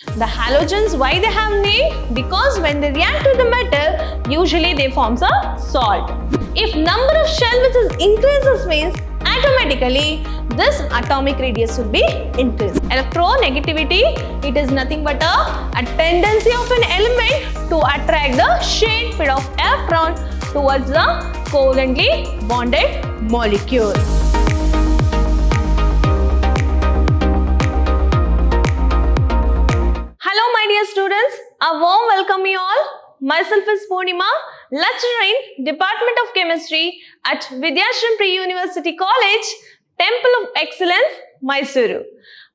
The halogens, why they have name? Because when they react with the metal, usually they forms a salt. If number of shell which is increases means automatically this atomic radius will be increased. Electronegativity, it is nothing but a tendency of an element to attract the shared pair of electron towards the covalently bonded molecule. Hello my dear students, a warm welcome you all. Myself is Purnima, lecturer in Department of Chemistry at Vidhyaashram Pre-University College, Temple of Excellence, Mysuru.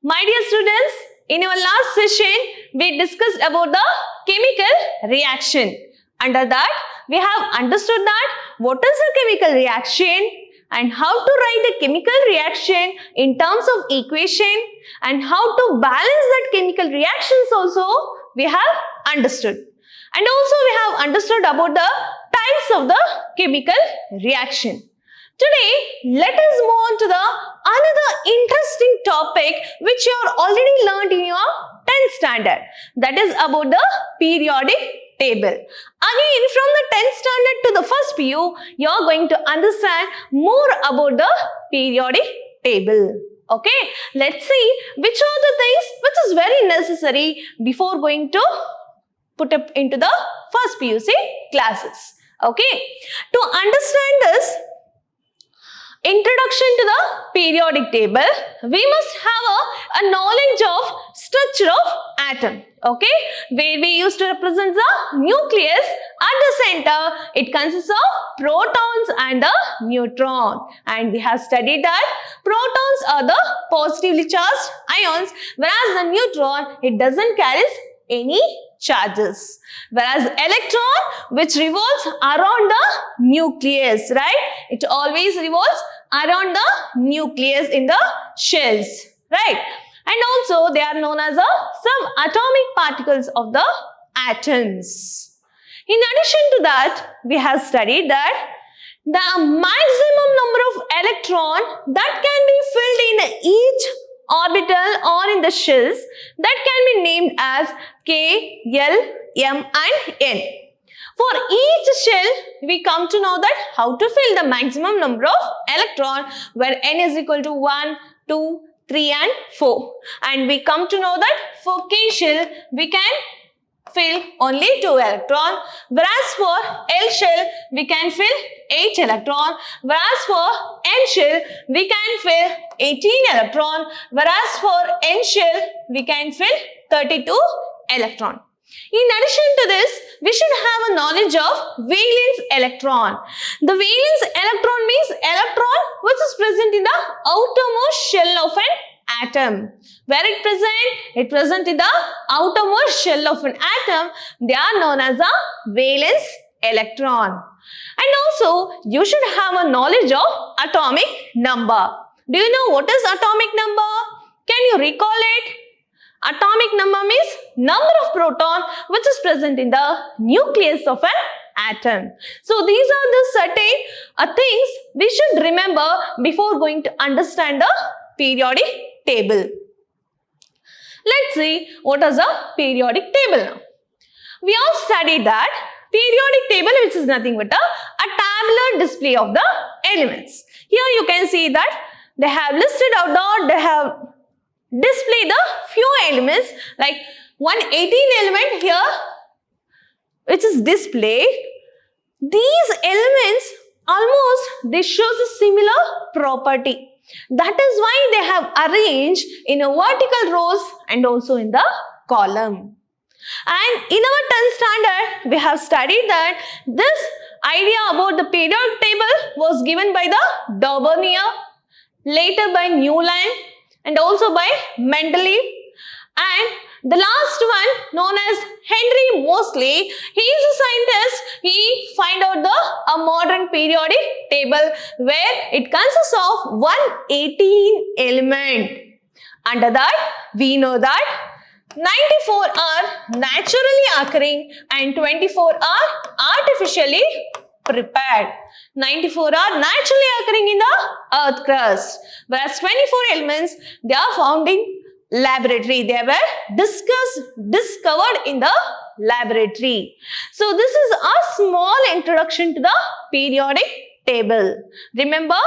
My dear students, in our last session, we discussed about the chemical reaction. Under that, we have understood that what is a chemical reaction and how to write the chemical reaction in terms of equation and how to balance that chemical reactions also we have understood. And also we have understood about the types of the chemical reaction. Today, let us move on to the another interesting topic which you have already learned in your 10th standard. That is about the periodic table. Again, from the 10th standard to the first PU, you are going to understand more about the periodic table. Okay, let's see which are the things which is very necessary before going to put up into the first PUC classes. Okay, to understand this introduction to the periodic table, we must have a knowledge of structure of atom. Okay, where we used to represent the nucleus at the center, it consists of protons and the neutron. And we have studied that protons are the positively charged ions, whereas the neutron, it doesn't carry any charges. Whereas electron, which revolves around the nucleus, right? It always revolves around the nucleus in the shells, right? And also they are known as the subatomic particles of the atoms. In addition to that, we have studied that the maximum number of electron that can be filled in each orbital or in the shells, that can be named as K, L, M and N. For each shell, we come to know that how to fill the maximum number of electron, where N is equal to 1, 2, 3 and 4. And we come to know that for K shell, we can fill only 2 electron, whereas for L shell, we can fill 8 electron, whereas for N shell, we can fill 18 electron, whereas for N shell, we can fill 32 electron. In addition to this, we should have a knowledge of valence electron. The valence electron means electron which is present in the outermost shell of an atom. Where it present? It present in the outermost shell of an atom. They are known as a valence electron. And also, you should have a knowledge of atomic number. Do you know what is atomic number? Can you recall it? Atomic number means number of proton which is present in the nucleus of an atom. So these are the certain things we should remember before going to understand the periodic table. Let's see what is a periodic table now. We all studied that periodic table, which is nothing but a tabular display of the elements. Here you can see that they have listed out they have displayed the few elements, like 118 element here which is displayed. These elements almost they shows a similar property. That is why they have arranged in a vertical rows and also in the column. And in our 10th standard, we have studied that this idea about the periodic table was given by the Daubernier, later by Newland and also by Mendeleev. And the last one known as Henry Moseley, he is a scientist. He find out a modern periodic table where it consists of 118 element. Under that, we know that 94 are naturally occurring and 24 are artificially prepared. 94 are naturally occurring in the earth crust, whereas 24 elements, they are found in laboratory. They were discovered in the laboratory. So this is a small introduction to the periodic table. Remember,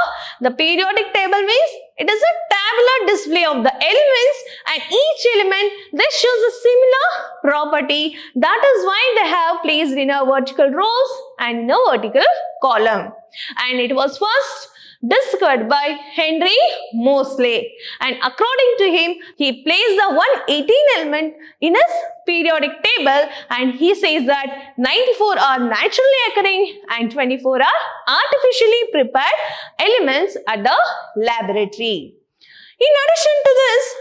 the periodic table means it is a tabular display of the elements, and each element this shows a similar property. That is why they have placed in a vertical rows and in a vertical column. And it was first discovered by Henry Moseley, and according to him, he placed the 118 element in his periodic table, and he says that 94 are naturally occurring and 24 are artificially prepared elements at the laboratory. In addition to this,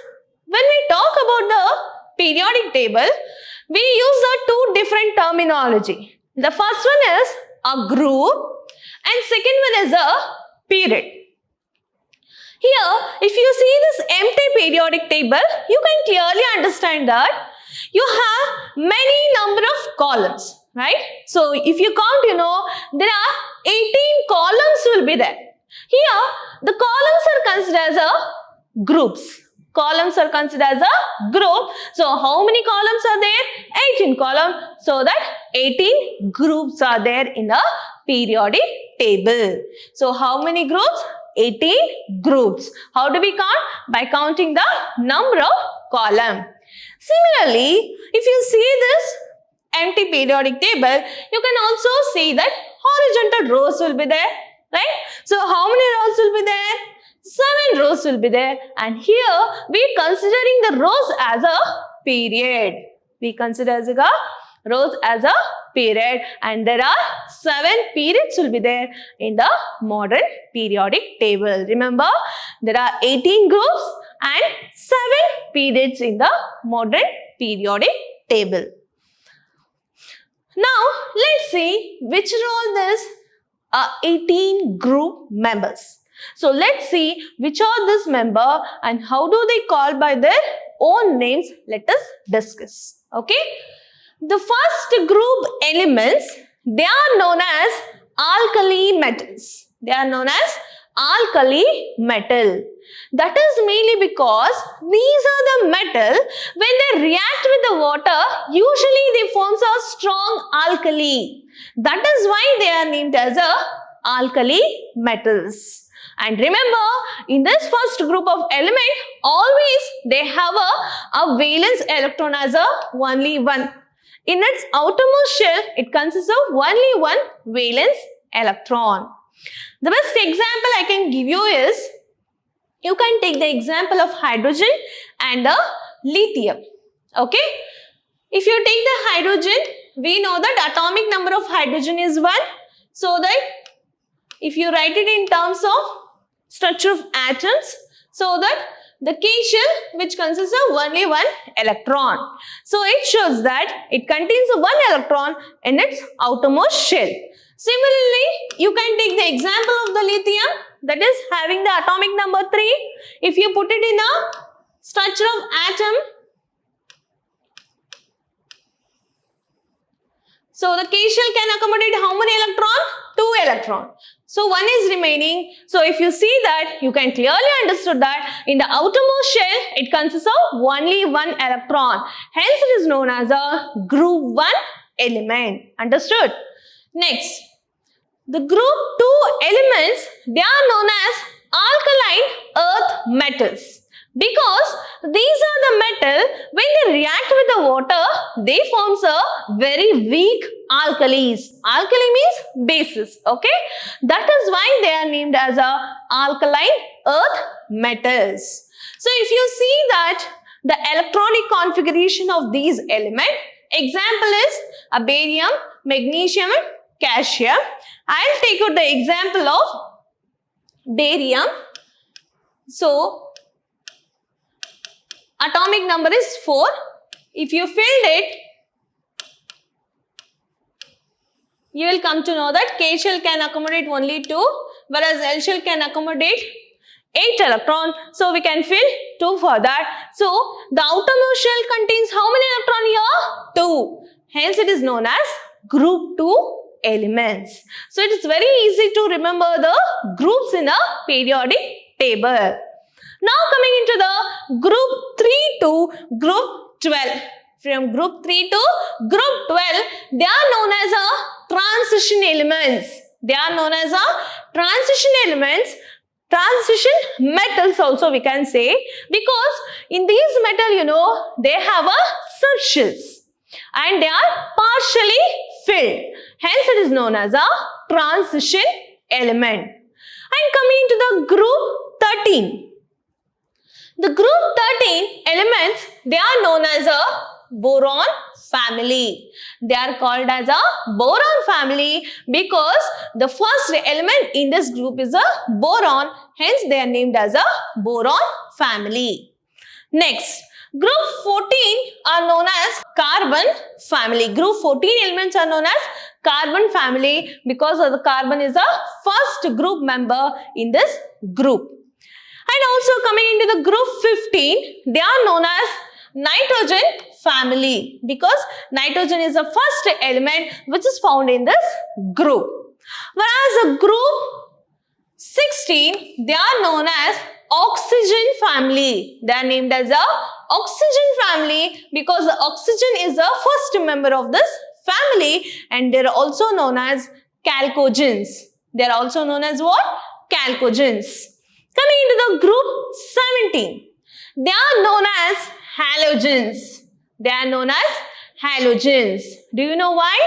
when we talk about the periodic table, we use two different terminology. The first one is a group and second one is a period. Here, if you see this empty periodic table, you can clearly understand that you have many number of columns, right? So, if you count, there are 18 columns will be there. Here, the columns are considered as a groups. Columns are considered as a group. So, how many columns are there? 18 columns. So, that 18 groups are there in the periodic table. So, how many groups? 18 groups. How do we count? By counting the number of columns. Similarly, if you see this empty periodic table, you can also see that horizontal rows will be there, right? So, how many rows will be there? 7 rows will be there, and here we considering the rows as a period. We consider as a rows as a period, and there are 7 periods will be there in the modern periodic table. Remember, there are 18 groups and 7 periods in the modern periodic table. Now, let's see which role these 18 group members. So, let's see which are this member and how do they call by their own names. Let us discuss. Okay. The first group elements, they are known as alkali metals. They are known as alkali metal. That is mainly because these are the metal, when they react with the water, usually they form a strong alkali. That is why they are named as alkali metals. And remember, in this first group of element, always they have a valence electron as only one. In its outermost shell, it consists of only one valence electron. The best example I can give you is, you can take the example of hydrogen and lithium. Okay? If you take the hydrogen, we know that atomic number of hydrogen is 1. So that if you write it in terms of structure of atoms, so that the K shell which consists of only one electron. So it shows that it contains one electron in its outermost shell. Similarly, you can take the example of the lithium, that is having the atomic number 3. If you put it in a structure of atom, so the K shell can accommodate how many electrons? 2 electrons. So 1 is remaining. So if you see that, you can clearly understood that in the outermost shell, it consists of only 1 electron. Hence it is known as a group 1 element. Understood? Next, the group 2 elements, they are known as alkaline earth metals. Because these are the metal, when they react with the water, they forms a very weak alkalis. Alkali means bases, okay? That is why they are named as alkaline earth metals. So, if you see that the electronic configuration of these elements, example is barium, magnesium and calcium. I will take out the example of barium. So, atomic number is 4. If you filled it, you will come to know that K shell can accommodate only 2, whereas L shell can accommodate 8 electrons. So, we can fill 2 for that. So, the outermost shell contains how many electrons here? 2. Hence, it is known as group 2 elements. So, it is very easy to remember the groups in a periodic table. Now coming into the group 3 to group 12. From group 3 to group 12, they are known as a transition elements. They are known as a transition elements, transition metals also we can say, because in these metal, they have a subshells and they are partially filled. Hence it is known as a transition element. And coming into the group 13. The group 13 elements, they are known as a boron family. They are called as a boron family because the first element in this group is a boron. Hence they are named as a boron family. Next, group 14 are known as carbon family. Group 14 elements are known as carbon family because of the carbon is the first group member in this group. And also coming into the group 15, they are known as nitrogen family because nitrogen is the first element which is found in this group. Whereas the group 16, they are known as oxygen family. They are named as a oxygen family because the oxygen is the first member of this family and they are also known as chalcogens. They are also known as what? Chalcogens. Coming into the group 17, they are known as halogens. They are known as halogens. Do you know why?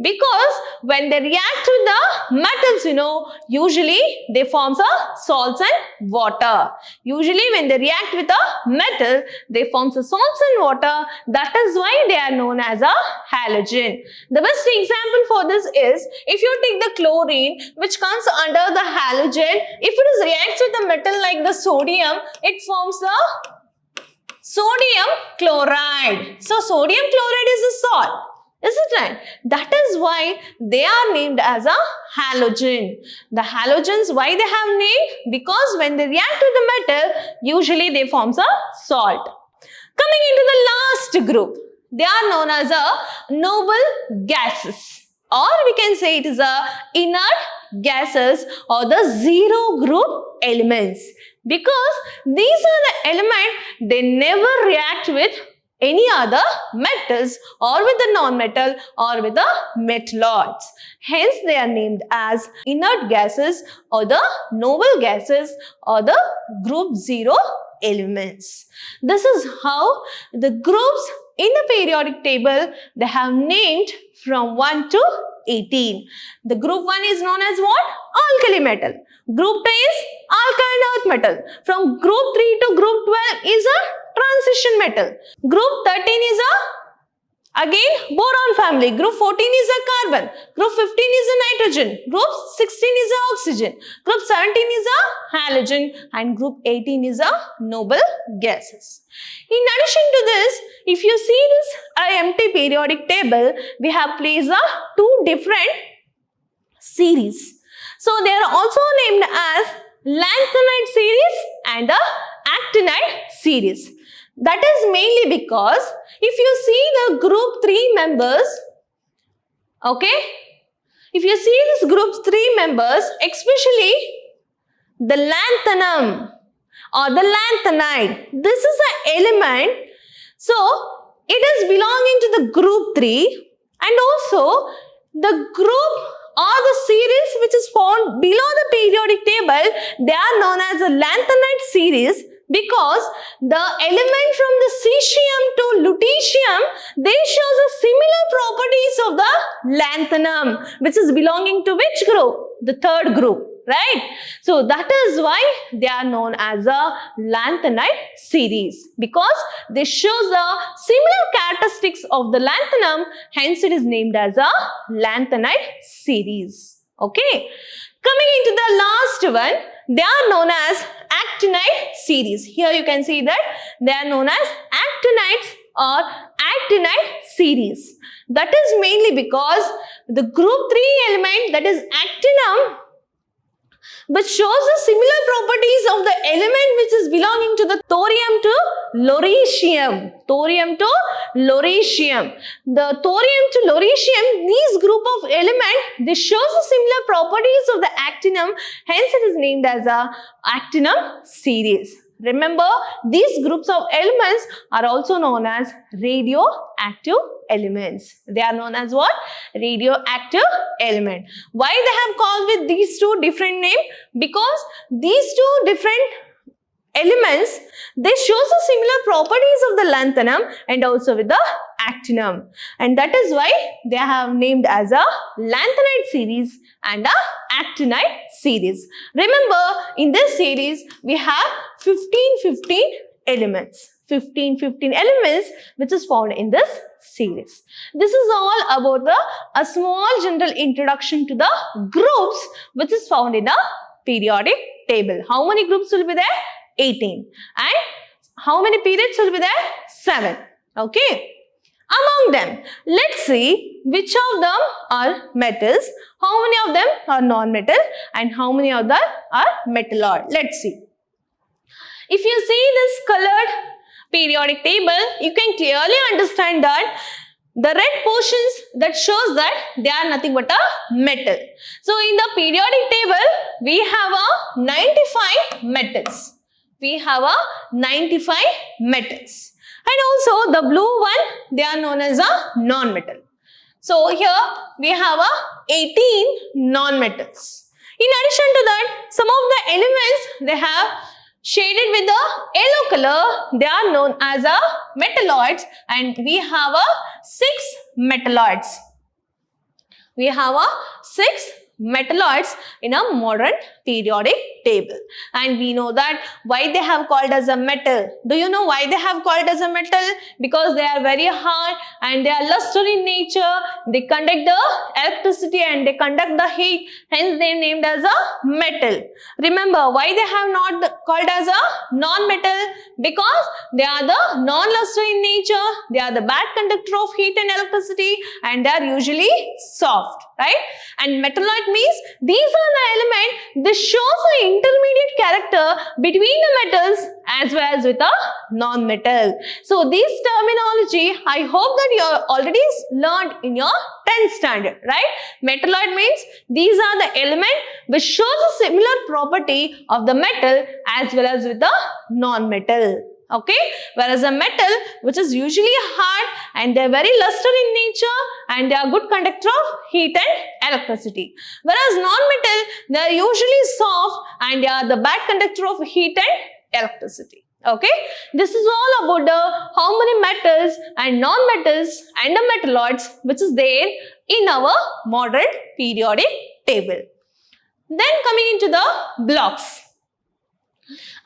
Because when they react with the metals, usually they form salts and water. Usually when they react with a metal, they form salts and water. That is why they are known as a halogen. The best example for this is, if you take the chlorine which comes under the halogen, if it is reacts with a metal like the sodium, it forms the sodium chloride. So sodium chloride is a salt. Is it right? That is why they are named as a halogen. The halogens, why they have name? Because when they react with the metal, usually they form a salt. Coming into the last group, they are known as a noble gases, or we can say it is a inert gases or the zero group elements. Because these are the elements, they never react with any other metals or with the non-metal or with the metalloids. Hence they are named as inert gases or the noble gases or the group 0 elements. This is how the groups in the periodic table they have named from 1 to 18. The group 1 is known as what? Alkali metal. Group 2 is alkyne earth metal. From group 3 to group 12 is a transition metal. Group 13 is again boron family. Group 14 is a carbon. Group 15 is a nitrogen. Group 16 is a oxygen. Group 17 is a halogen. And group 18 is a noble gases. In addition to this, if you see this empty periodic table, we have placed two different series. So they are also named as lanthanide series and the actinide series. That is mainly because if you see the group 3 members, okay, if you see this group 3 members, especially the lanthanum or the lanthanide, this is an element, so it is belonging to the group 3 and also the group or the series which is found below the periodic table, they are known as the lanthanide series because the element from the cesium to lutetium, they show the similar properties of the lanthanum, which is belonging to which group? The third group, right? So that is why they are known as a lanthanide series because they show the similar characteristics of the lanthanum, hence it is named as a lanthanide series. Okay. Coming into the last one, they are known as actinide series. Here you can see that they are known as actinides or actinide series. That is mainly because the group 3 element, that is actinum, which shows the similar properties of the element which is belonging to the thorium to lutetium. Thorium to lutetium. The thorium to lutetium, these group of element, they shows the similar properties of the actinum. Hence it is named as a actinum series. Remember, these groups of elements are also known as radioactive elements. They are known as what? Radioactive element. Why they have called with these two different names? Because these two different elements, they shows the similar properties of the lanthanum and also with the actinium, and that is why they have named as a lanthanide series and a actinide series. Remember, in this series we have 15 elements. 15 elements which is found in this series. This is all about a small general introduction to the groups which is found in the periodic table. How many groups will be there? 18. And how many periods will be there? 7. Okay. Among them, let's see which of them are metals, how many of them are non-metal, and how many of them are metalloid. Let's see. If you see this colored periodic table, you can clearly understand that the red portions that shows that they are nothing but a metal. So in the periodic table, we have a 95 metals. We have a 95 metals. And also the blue one, they are known as a non-metal. So here we have a 18 non-metals. In addition to that, some of the elements they have shaded with the yellow color, they are known as a metalloids, and we have a 6 metalloids. We have a 6 metalloids in a modern periodic table, and we know that why they have called as a metal. Do you know why they have called as a metal? Because they are very hard and they are luster in nature. They conduct the electricity and they conduct the heat, hence they are named as a metal. Remember, why they have not called as a non-metal? Because they are the non-luster in nature, they are the bad conductor of heat and electricity, and they are usually soft, right? And metalloid means these are the element that shows an intermediate character between the metals as well as with a non-metal. So this terminology, I hope that you already learned in your 10th standard, right? Metalloid means these are the element which shows a similar property of the metal as well as with the non-metal. Okay, whereas a metal which is usually hard and they are very luster in nature and they are good conductor of heat and electricity. Whereas non-metal, they are usually soft and they are the bad conductor of heat and electricity. Okay, this is all about the how many metals and non-metals and the metalloids which is there in our modern periodic table. Then coming into the blocks.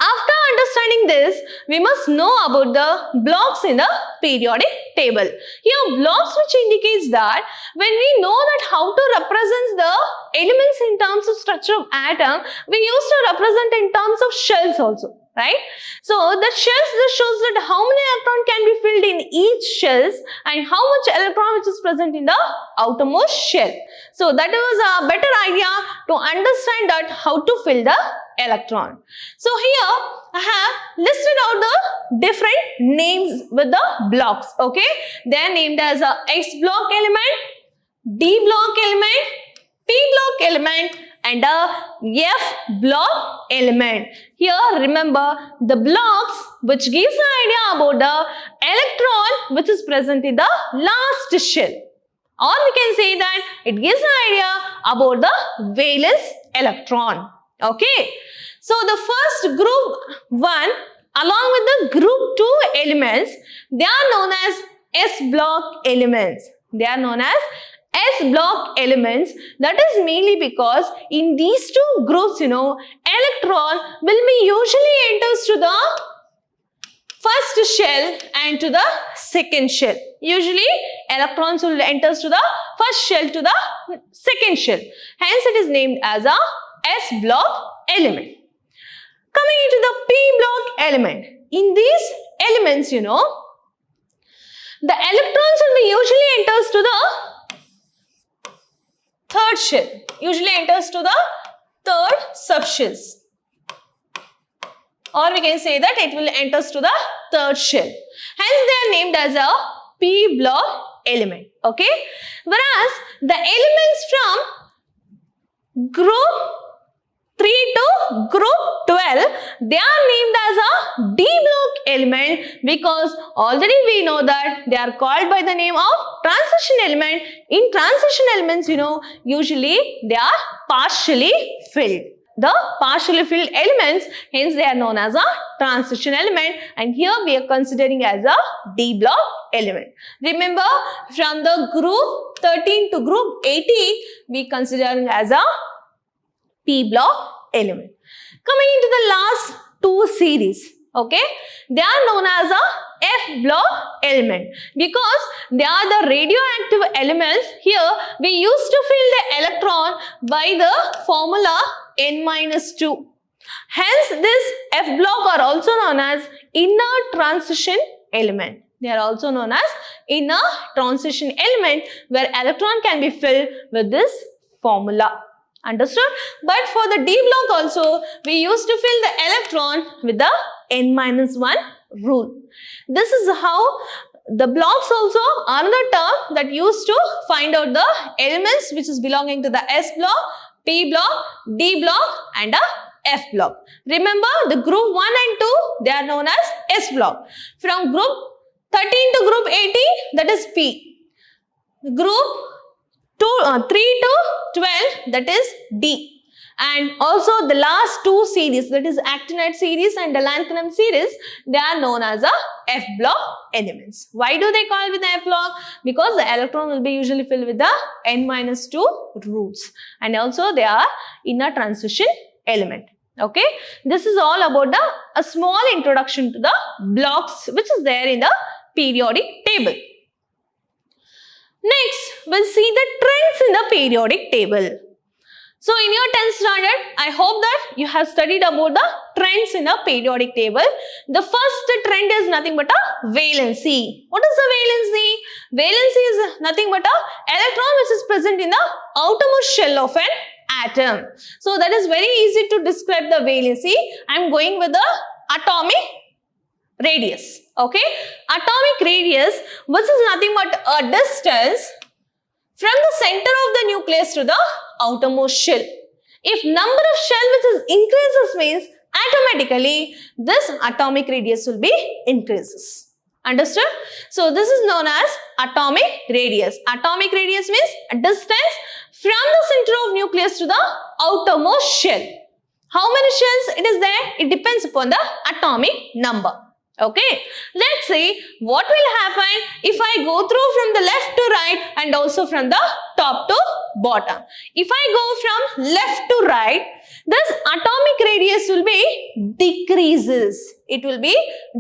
After understanding this, we must know about the blocks in the periodic table. Here, blocks which indicates that when we know that how to represent the elements in terms of structure of atom, we used to represent in terms of shells also, right? So, the shells, this shows that how many electrons can be filled in each shells and how much electron which is present in the outermost shell. So, that was a better idea to understand that how to fill the electron. So here I have listed out the different names with the blocks. Okay, they are named as a S block element, D block element, P block element, and a F block element. Here remember the blocks which gives an idea about the electron which is present in the last shell. Or we can say that it gives an idea about the valence electron. Okay, so the first group 1 along with the group 2 elements, they are known as S block elements. They are known as S block elements. That is mainly because in these two groups, electron will be usually enters to the first shell and to the second shell. Usually electrons will enters to the first shell to the second shell. Hence it is named as a S block element. Coming into the P block element. In these elements, the electrons will be usually enters to the third shell. Usually enters to the third subshells. Or we can say that it will enters to the third shell. Hence they are named as a P block element. Okay. Whereas the elements from group 3 3 to group 12, they are named as a D block element because already we know that they are called by the name of transition element. In transition elements, usually they are partially filled. The partially filled elements, hence they are known as a transition element, and here we are considering as a D block element. Remember, from the group 13 to group 18, we considering as a P block element. Coming into the last two series, okay, they are known as a F block element because they are the radioactive elements. Here we used to fill the electron by the formula N-2. Hence this F block are also known as inner transition element. They are also known as inner transition element where electron can be filled with this formula. Understood? But for the D block also, we used to fill the electron with the N-1 rule. This is how the blocks also another term that used to find out the elements which is belonging to the S block, P block, D block and a F block. Remember the group 1 and 2, they are known as S block. From group 13 to group 18, that is P. Group 3 to 12, that is D. And also the last two series, that is actinide series and the lanthanum series, they are known as a F block elements. Why do they call it with the F block? Because the electron will be usually filled with the N-2 roots, and also they are inner transition element. Okay, this is all about a small introduction to the blocks which is there in the periodic table. Next, we'll see the trends in the periodic table. So, in your 10th standard, I hope that you have studied about the trends in a periodic table. The first trend is nothing but a valency. What is the valency? Valency is nothing but a electron which is present in the outermost shell of an atom. So, that is very easy to describe the valency. I am going with the atomic radius. Okay, atomic radius, which is nothing but a distance from the center of the nucleus to the outermost shell. If number of shell which is increases means automatically this atomic radius will be increases. Understood? So this is known as atomic radius. Atomic radius means a distance from the center of nucleus to the outermost shell. How many shells it is there? It depends upon the atomic number. Okay, let's see what will happen if I go through from the left to right and also from the top to bottom. If I go from left to right, this atomic radius will be decreases. It will be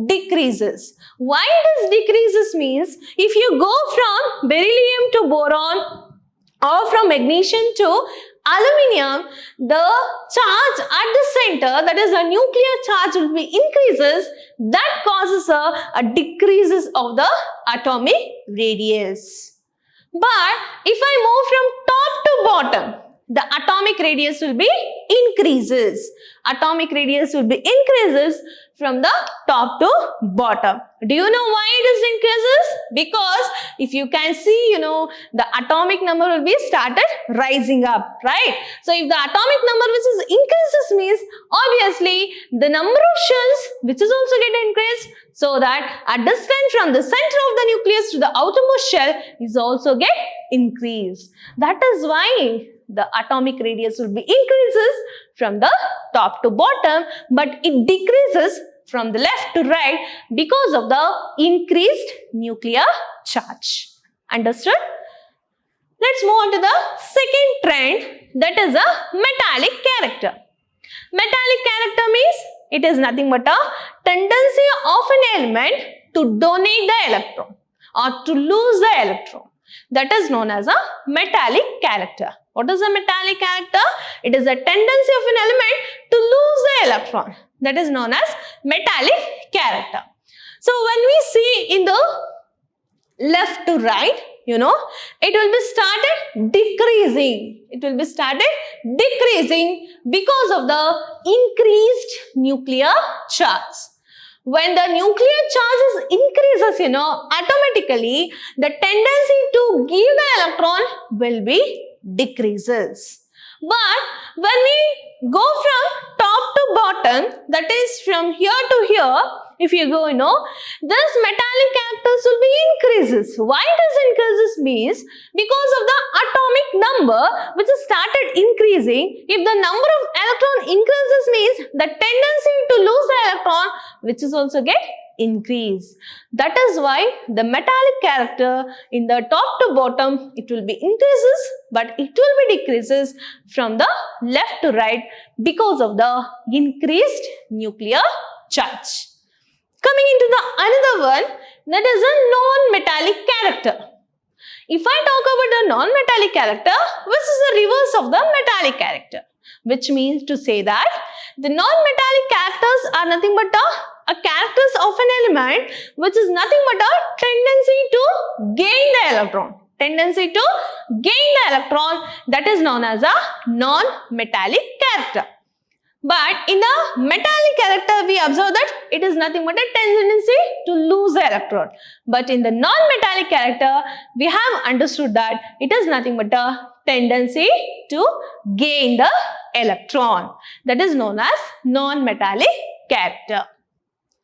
decreases. Why it is decreases means if you go from beryllium to boron or from magnesium to aluminium, the charge at the center, that is the nuclear charge, will be increases. That causes a decreases of the atomic radius. But if I move from top to bottom, the atomic radius will be increases. Atomic radius will be increases from the top to bottom. Do you know why it is increases? Because if you can see, the atomic number will be started rising up, right? So if the atomic number which is increases means obviously the number of shells which is also get increased, so that a distance from the center of the nucleus to the outermost shell is also get increased. That is why the atomic radius will be increases from the top to bottom, but it decreases from the left to right because of the increased nuclear charge. Understood? Let's move on to the second trend, that is a metallic character. Metallic character means it is nothing but a tendency of an element to donate the electron or to lose the electron. That is known as a metallic character. What is a metallic character? It is a tendency of an element to lose the electron. That is known as metallic character. So when we see in the left to right, it will be started decreasing. It will be started decreasing because of the increased nuclear charge. When the nuclear charge increases, automatically the tendency to give the electron will be decreases. But when we go from top to bottom, that is from here to here, if you go, this metallic characters will be increases. Why it is increases means because of the atomic number which has started increasing. If the number of electron increases means the tendency to lose the electron which is also get increase. That is why the metallic character in the top to bottom, it will be increases but it will be decreases from the left to right because of the increased nuclear charge. Coming into the another one, that is a non-metallic character. If I talk about the non-metallic character, which is the reverse of the metallic character, which means to say that the non-metallic characters are nothing but a characters of an element which is nothing but a tendency to gain the electron. Tendency to gain the electron, that is known as a non-metallic character. But in the metallic character, we observe that it is nothing but a tendency to lose the electron. But in the non-metallic character, we have understood that it is nothing but a tendency to gain the electron. That is known as non-metallic character.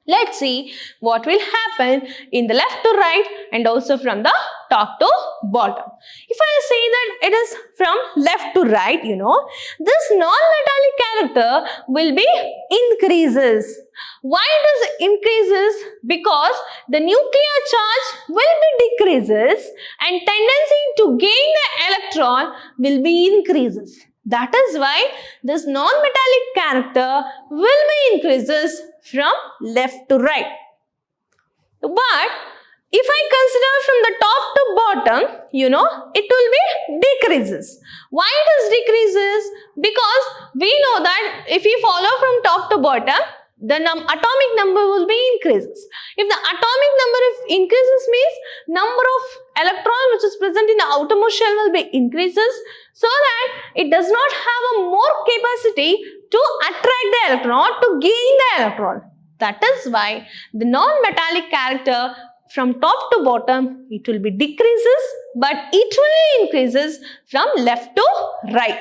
Let's see what will happen in the left to right and also from the top to bottom. If I say that it is from left to right, this non-metallic character will be increases. Why it is increases? Because the nuclear charge will be decreases and tendency to gain the electron will be increases. That is why this non-metallic character will be increases from left to right. But if I consider from the top to bottom, it will be decreases. Why it is decreases? Because we know that if we follow from top to bottom, the atomic number will be increases. If the atomic number increases means number of electron which is present in the outermost shell will be increases, so that it does not have a more capacity to attract the electron, to gain the electron. That is why the non-metallic character from top to bottom, it will be decreases but it will increases from left to right.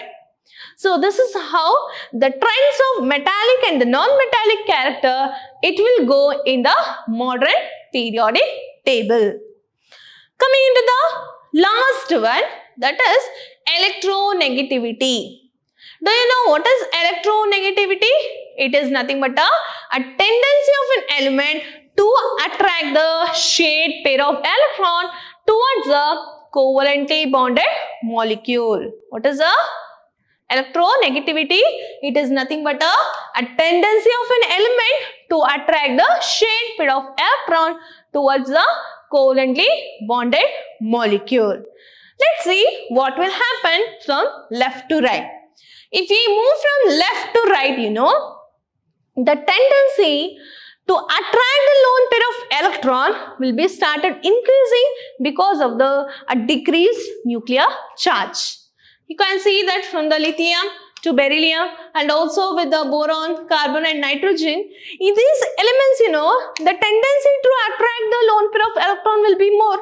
So this is how the trends of metallic and the non-metallic character, it will go in the modern periodic table. Coming into the last one, that is electronegativity. Do you know what is electronegativity? It is nothing but a tendency of an element to attract the shared pair of electron towards a covalently bonded molecule. What is electronegativity? It is nothing but a tendency of an element to attract the shared pair of electron towards the covalently bonded molecule. Let's see what will happen from left to right. If we move from left to right, the tendency to attract the lone pair of electron will be started increasing because of the decreased nuclear charge. You can see that from the lithium to beryllium and also with the boron, carbon and nitrogen. In these elements, the tendency to attract the lone pair of electron will be more,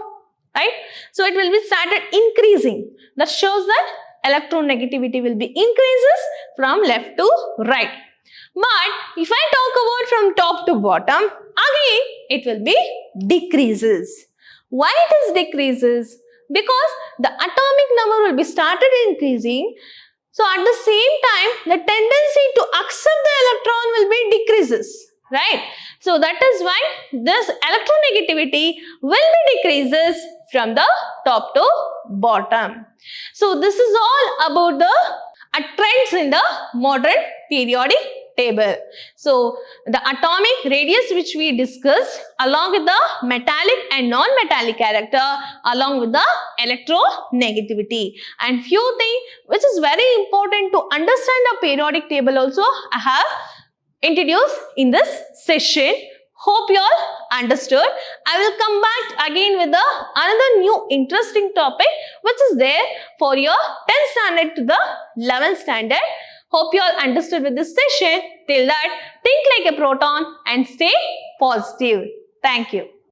right? So it will be started increasing. That shows that electronegativity will be increases from left to right. But if I talk about from top to bottom, again it will be decreases. Why it is decreases? Because the atomic number will be started increasing. So at the same time, the tendency to accept the electron will be decreases, right? So that is why this electronegativity will be decreases from the top to bottom. So this is all about the trends in the modern periodic table. So the atomic radius which we discussed along with the metallic and non-metallic character along with the electronegativity, and few things which is very important to understand the periodic table also I have introduced in this session. Hope you all understood. I will come back again with another new interesting topic which is there for your 10th standard to the 11th standard. Hope you all understood with this session. Till that, think like a proton and stay positive. Thank you.